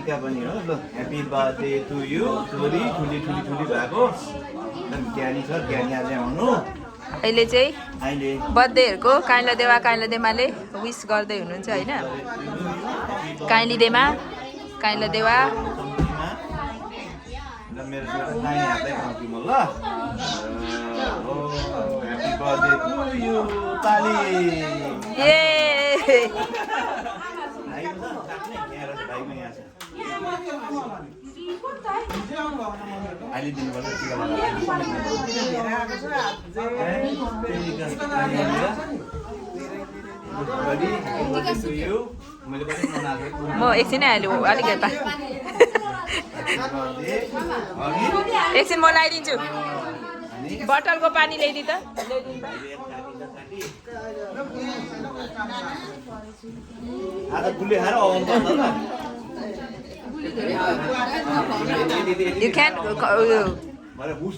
टिका पनि हो ल ह्यापी बर्थडे टु यु छोरी ठुली ठुली ठुली भएको एकदम ज्ञानी छ ज्ञानी आज आउनु अहिले चाहिँ अहिले बर्थडेहरूको काइला देमाले विस गर्दै हुनुहुन्छ होइन काइली देमा काइला देवा मेरो छोरा दाहिने हातै खाउँछु म ल ह्यापी बर्थडे टु यु ताली ए अहिले दिनुपर्छ टिका म एकछिनै हाल्यो अलिकति एकछिन म लगाइदिन्छु बोतलको पानी ल्याइदि त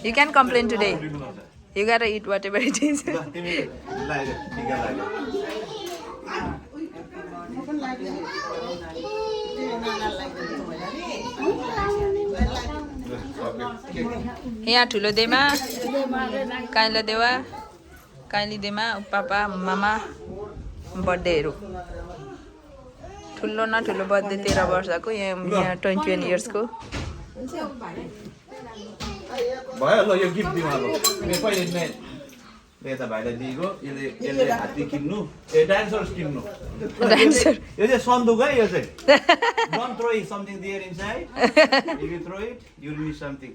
You can complain today. You gotta eat whatever it is. यहाँ ठुलो देमा काइला देवा काइली देमा पापा मामा बर्थडेहरू ठुलो न ठुलो बर्थडे 13 वर्षको यहाँ 21 इयर्सको भयो ल यो गिफ्ट दिनु अब पहिले यता भाइलाई दिएको यसले हात्ती किन्नु डान्सर्स किन्नु डान्सर यो चाहिँ सन्दुक है यो चाहिँ don't throw something there inside if you throw it you will miss something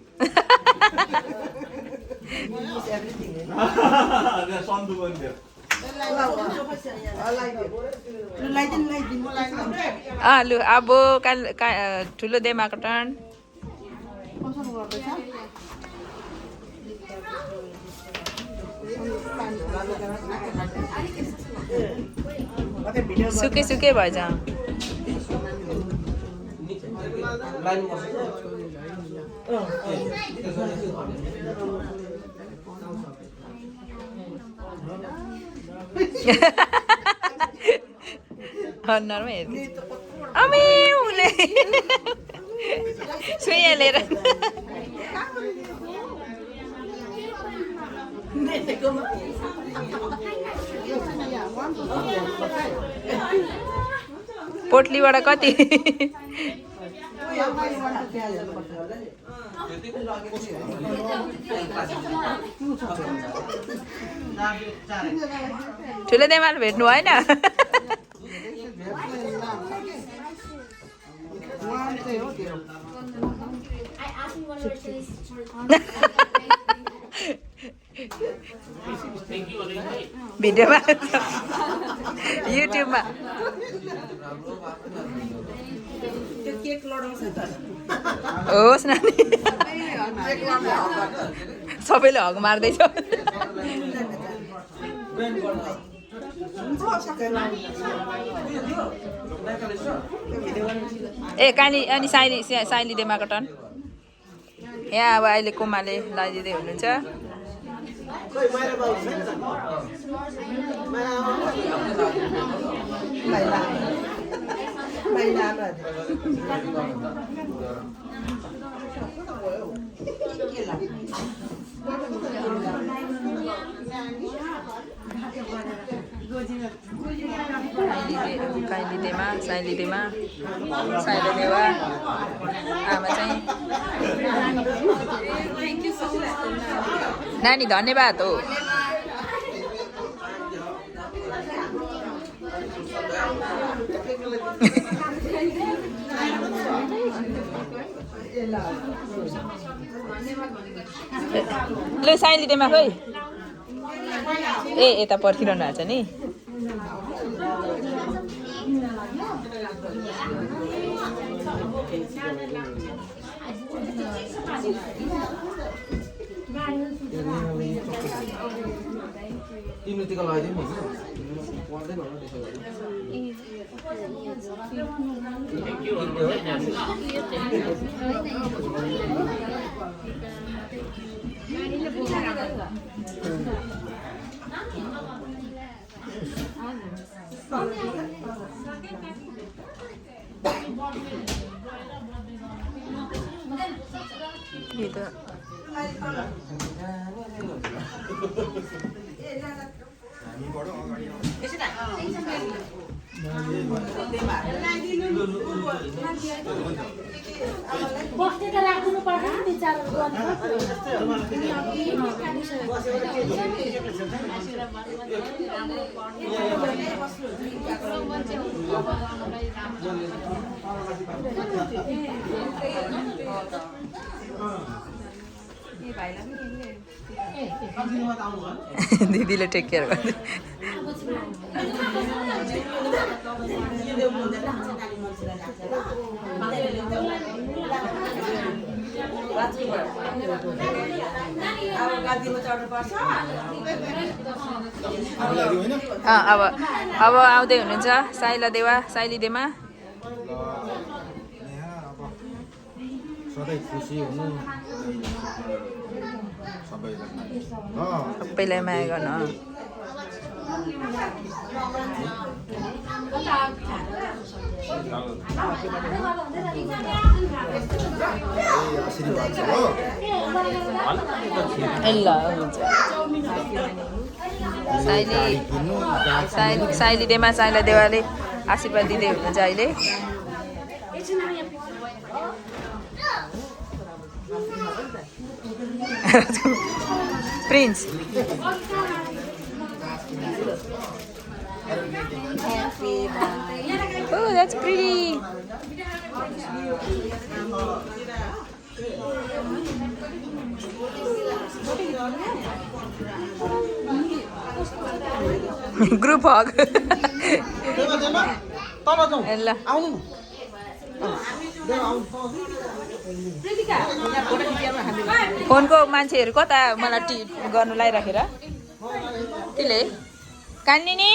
सन्दुक हो नि त्यो लु अब ठुलो देमाको टर्न सुकै सुकै भएछ अनुहारमा हेर्नु अमे उसले सुइया लिएर पोटलीबाट कति ठुलो देमाल भेट्नु होइन भिडियोमा युट्युबमा होस् नानी सबैले हग मार्दैछ ए कानी अनि साइली देमाको टर्न यहाँ अब अहिले कोमाले लगाइदिँदै हुनुहुन्छ काइली देमा साइली देमा साइली देवा आमा चाहिँ नानी धन्यवाद हो ल साइली देमा खोइ ए यता पर्खिरहनु भएको छ नि तिम्रो टिका लगाइदिनु पर्दैन यो त बस्ने त राख्नु पर्छ नि विचार दिदीले टेक केयर गर्दै अब आउँदै हुनुहुन्छ साइला देवा साइली देमा सधैँ खुसी हुनु सबैलाई माया गर्न ल हुन्छ साइली देमा साइला देवाले आशीर्वाद दिँदै हुनुहुन्छ अहिले prince Oh, that's pretty. Group hug. ल फोनको मान्छेहरू कता मलाई टी गर्नु लगाइराखेर त्यसले कान्ने नि